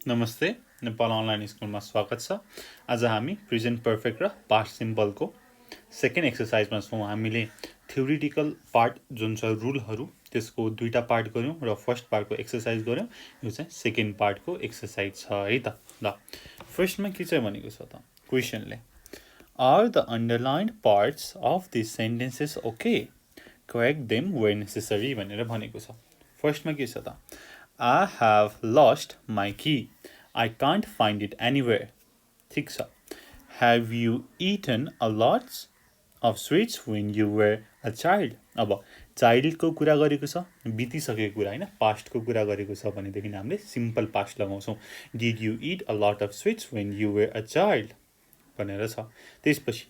नमस्ते नेपाल अनलाइन स्कुलमा स्वागत छ। आज हामी प्रेजेन्ट पर्फेक्ट र पास्ट सिम्पलको सेकेन्ड एक्सरसाइजमा छौँ। हामीले थ्योरिटिकल पार्ट जुन छ रुलहरू त्यसको दुईटा पार्ट गर्यौँ र फर्स्ट पार्टको एक्सरसाइज गर्यौँ। यो चाहिँ सेकेन्ड पार्टको एक्सरसाइज छ है त। ल फर्स्टमा के चाहिँ भनेको छ त क्वेसनले, are the underlined parts of this sentences okay, correct them where necessary भनेर भनेको छ। फर्स्टमा के छ त, I have lost my key. I can't find it anywhere. ठिक छ। Have you eaten a lot of sweets when you were a child? अब चाइल्डको कुरा गरेको छ, बितिसकेको कुरा होइन, पास्टको कुरा गरेको छ भनेदेखि हामीले सिम्पल पास्ट लगाउँछौँ। Did you eat a lot of sweets when you were a child? भनेर छ। त्यसपछि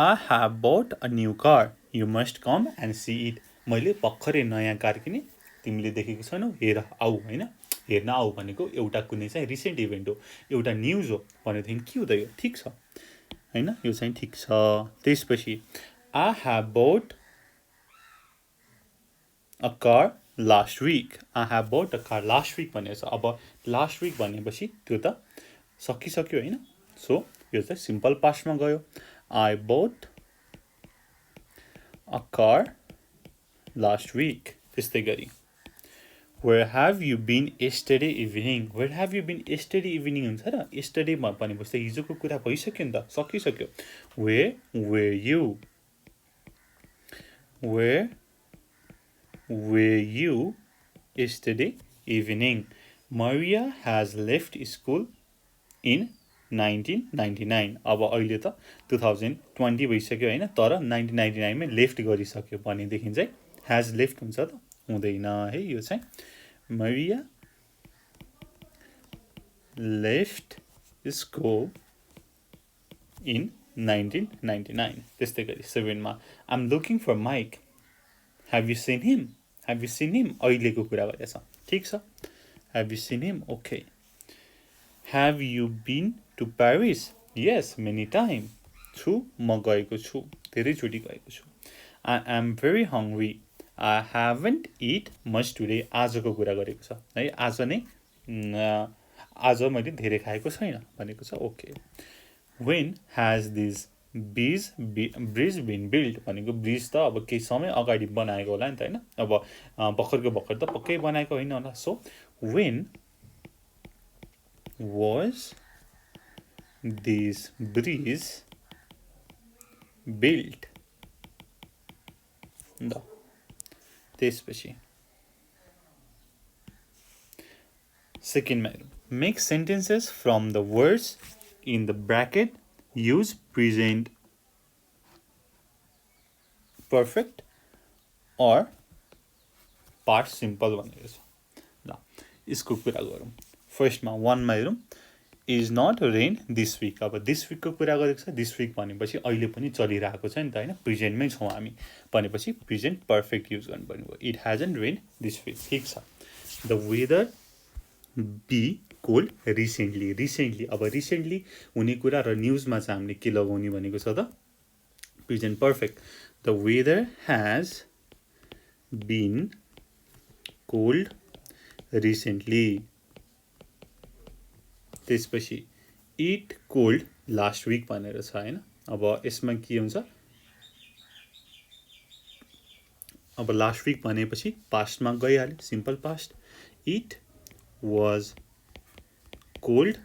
I have bought a new car. You must come and see it. मैले भर्खरै नयाँ कार किने, तिमीले देखेको छैनौ, हेर आऊ होइन। हेर्न आऊ भनेको एउटा कुनै चाहिँ रिसेन्ट इभेन्ट हो, एउटा न्युज हो भनेदेखि के हुँदा यो ठिक छ होइन, यो चाहिँ ठिक छ। त्यसपछि I have bought a car last week. I have bought a car last week भनेको छ। अब लास्ट विक भनेपछि त्यो त सकिसक्यो होइन, सो यो चाहिँ सिम्पल पास्टमा गयो। I bought a car last week. त्यस्तै गरी Where have you been yesterday evening? Where have you been yesterday evening हुन्छ र, yesterday भनेपछि त हिजोको कुरा भइसक्यो नि त, सकिसक्यो। Where were you? Where were you yesterday evening? Maria has left school in 1999. अब अहिले त 2020 भइसक्यो होइन, तर 1999 मै लेफ्ट गरिसक्यो भनेदेखि चाहिँ has left हुन्छ त, हुँदैन है यो चाहिँ। Maria left school in 1999. त्यस्तै गरी 7 मा I'm looking for Mike. Have you seen him? Have you seen him? अहिलेको कुरा गरेछ, ठिक छ। Have you seen him? Okay. Have you been to Paris? Yes, many times. छु, म गएको छु, धेरैचोटि गएको छु। I am very hungry. I haven't eat much today. आजको कुरा गरेको छ है, आज नै आज मैले धेरै खाएको छैन भनेको छ। Okay. When has this bridge been built? भनेको ब्रिज त अब केही समय अगाडि बनाएको होला नि त होइन, अब भर्खरको भर्खर त पक्कै बनाएको होइन होला। So when was this bridge built? ल त्यसपछि सेकेन्डमा हेरौँ, make sentences from the words in the bracket, use present perfect or past simple भनेको छ। ल यसको कुरा गरौँ। फर्स्टमा 1 मा हेरौँ, is not rain this week. अब दिस विकको कुरा गरेको छ, दिस विक भनेपछि अहिले पनि चलिरहेको छ नि त होइन, प्रेजेन्टमै छौँ हामी भनेपछि प्रेजेन्ट पर्फेक्ट युज गर्नुपर्ने भयो। It hasn't rain this week, ठिक छ। The weather be cold recently. Recently अब रिसेन्टली हुने कुरा र न्युजमा चाहिँ हामीले के लगाउने भनेको छ त, present perfect. The weather has been cold recently. त्यसपछि इट कोल्ड लास्ट विक भनेर छ होइन। अब यसमा के हुन्छ, अब लास्ट विक भनेपछि पास्टमा गइहाल्यो, simple past. It was cold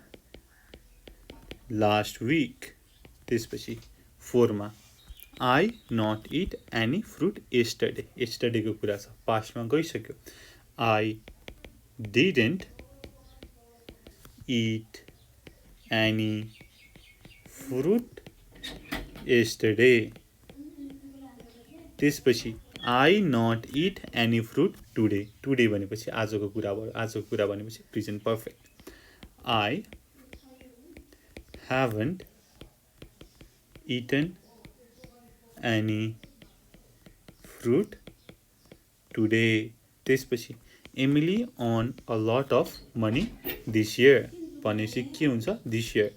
last week. त्यसपछि 4 मा I not eat any fruit yesterday। yesterday को कुरा छ, पास्टमा गइसक्यो। I didn't eat any fruit yesterday। त्यसपछि I not eat any fruit today। today भनेपछि आजको कुरा भयो, आजको कुरा भनेपछि present perfect. I haven't eaten any fruit today। त्यसपछि Emily earned a lot of money this year भनेपछि के हुन्छ, this year।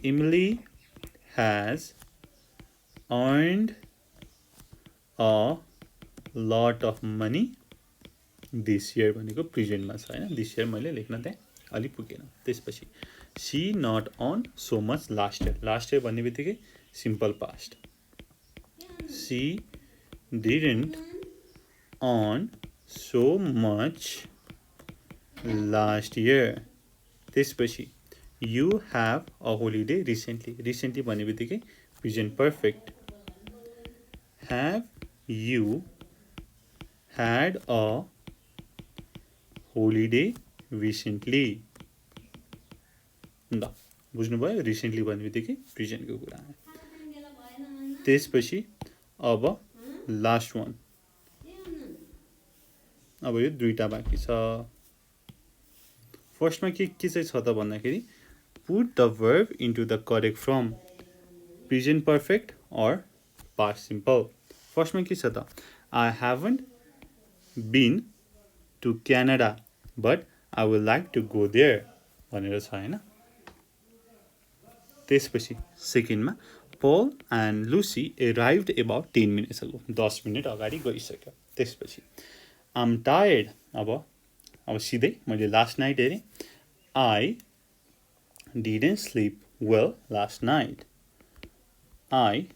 Emily has earned a lot of money this year भनेको प्रेजेन्टमा छ होइन, this year मैले लेख्न त्यहाँ अलि पुगेन। त्यसपछि she not earn so much last year भन्ने बित्तिकै simple past she didn't earn so much last year. त्यसपछि you have a holiday recently भन्ने बित्तिकै present perfect have you had a holiday recently. ल बुझ्नुभयो, रिसेन्टली भन्ने बित्तिकै प्रेजेन्टको कुरा। त्यसपछि अब लास्ट वान, अब यो दुईटा बाँकी छ। फर्स्टमा के चाहिँ छ त भन्दाखेरि put the verb into the correct form present perfect or past simple. फर्स्टमा के छ त I haven't been to Canada but I would like to go there भनेर छ होइन। त्यसपछि सेकेन्डमा Paul and Lucy arrived about 10 minutes ago, 10 minute अगाडि गइसक्यो। त्यसपछि आम टायर्ड, अब सिधै मैले लास्ट नाइट हेरेँ, I didn't sleep well last night, I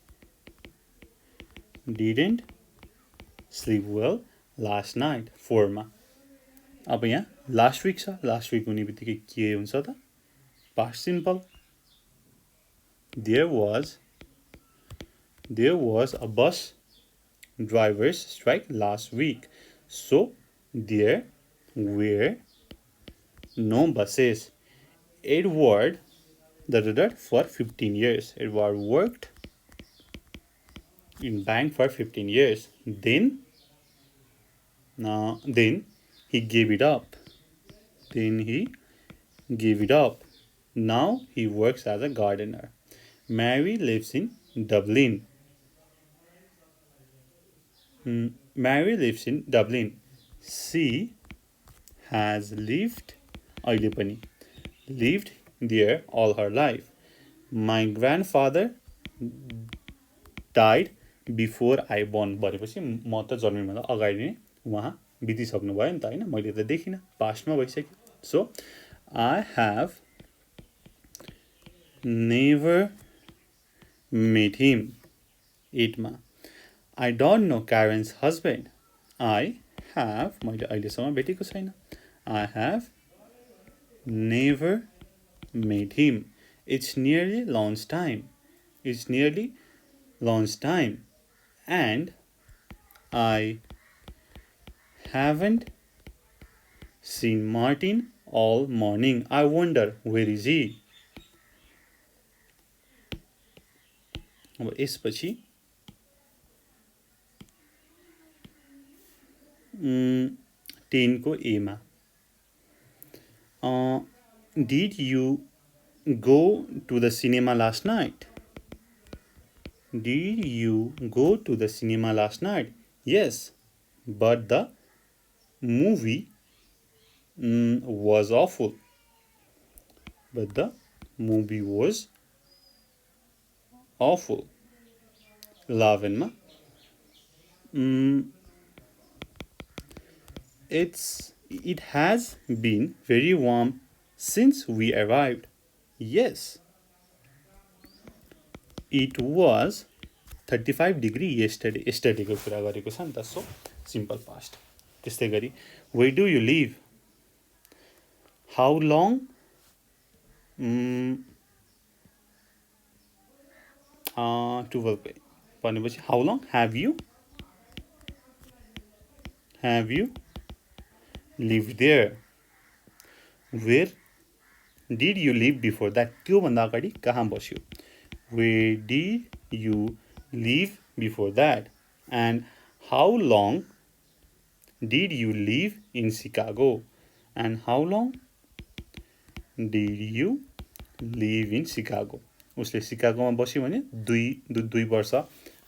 didn't sleep well last night. 4 मा अब यहाँ लास्ट विक छ, लास्ट विक हुने बित्तिकै के हुन्छ त past simple there was a bus drivers strike last week, so there were no buses. Edward for 15 years. Edward worked in bank for 15 years. Then he gave it up. Now he works as a gardener. Mary lives in Dublin. She has lived there all her life. My grandfather died before I born. भनेपछि म त जन्मिनुभन्दा अगाडि नै उहाँ बितिसक्नु भयो नि त होइन, मैले त देखिनँ, पास्टमा भइसक्यो। So I have never met him. 8 मा I don't know Karen's husband. I have मैले अहिलेसम्म भेटेको छैन, I have never met him. It's nearly lunch time and I haven't seen Martin all morning. I wonder where is he. अब यसपछि 10 को ए मा Did you go to the cinema last night? Yes, but the movie was awful. 11 मा it has been very warm since we arrived. Yes, it was 35 degree yesterday को कुरा गरेको छ नि त, सो सिम्पल पास्ट। त्यस्तै गरी where do you live? How long 12 भनेपछि how long have you lived there? Where did you live before that? त्यो भन्दा अगाडि कहाँ बस्यो? Where did you live before that? And how long did you live in Chicago? And how long did you live in Chicago? उसले सिकागोमा बस्यो भने दुई वर्ष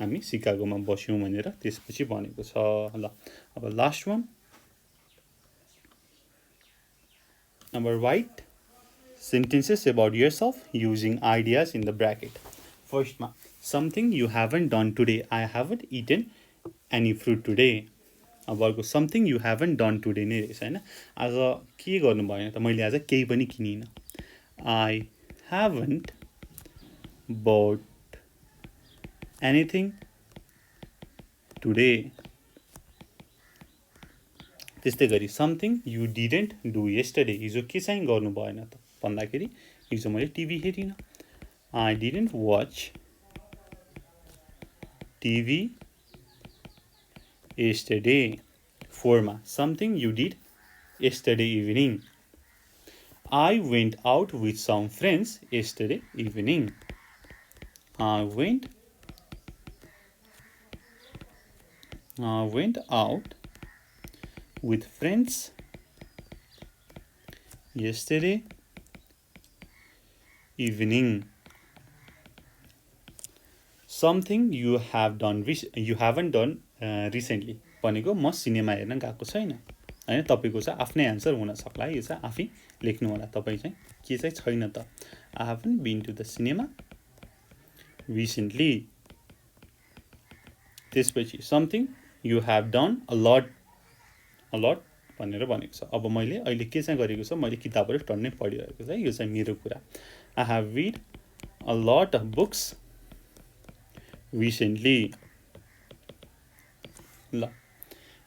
हामी सिकागोमा बस्यौँ भनेर त्यसपछि भनेको छ। ल अब last one, number right sentences about yourself using ideas in the bracket. फर्स्टमा something you haven't done today. I haven't eaten any fruit today. अब अर्को something you haven't done today नै रहेछ होइन। आज के गर्नु भएन त, मैले आज केही पनि किनिनँ। I haven't bought anything today. त्यस्तै गरी something you didn't do yesterday, हिजो के चाहिँ गर्नु भएन त भन्दाखेरि हिजो मैले टिभी हेरिनँ। I didn't watch TV yesterday। 4 मा something you did yesterday evening। I went out with some friends yesterday evening। I went out with friends yesterday evening। Something you haven't done recently भनेको म cinema हेर्न गएको छैन होइन। तपाईँको चाहिँ आफ्नै एन्सर हुन सक्ला है, यो चाहिँ आफै लेख्नु होला। तपाईँ चाहिँ के चाहिँ छैन त, I haven't been to the cinema recently. त्यसपछि something you have done a lot भनेर भनेको छ। अब मैले अहिले के चाहिँ गरेको छ, मैले किताबहरू टन्नै पढिरहेको छ है, यो चाहिँ मेरो कुरा। I have read a lot of books recently. ल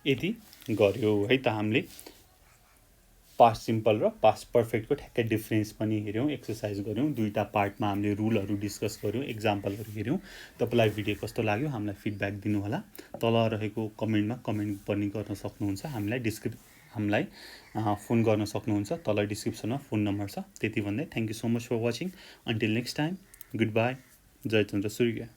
यति गर्यो है त हामीले पास्ट सिम्पल र पास्ट पर्फेक्टको ठ्याक्कै डिफ्रेन्स पनि हेऱ्यौँ, एक्सर्साइज गऱ्यौँ, दुईवटा पार्टमा हामीले रुलहरू डिस्कस गऱ्यौँ, एक्जाम्पलहरू हेऱ्यौँ। तपाईँलाई भिडियो कस्तो लाग्यो हामीलाई फिडब्याक दिनुहोला। तल रहेको कमेन्टमा कमेन्ट पनि गर्न सक्नुहुन्छ। हामीलाई फोन गर्न सक्नुहुन्छ, तल डिस्क्रिप्सनमा फोन नम्बर छ। त्यति भन्दै thank you so much for watching. Until next time, good bye, जय चन्द्र सूर्य।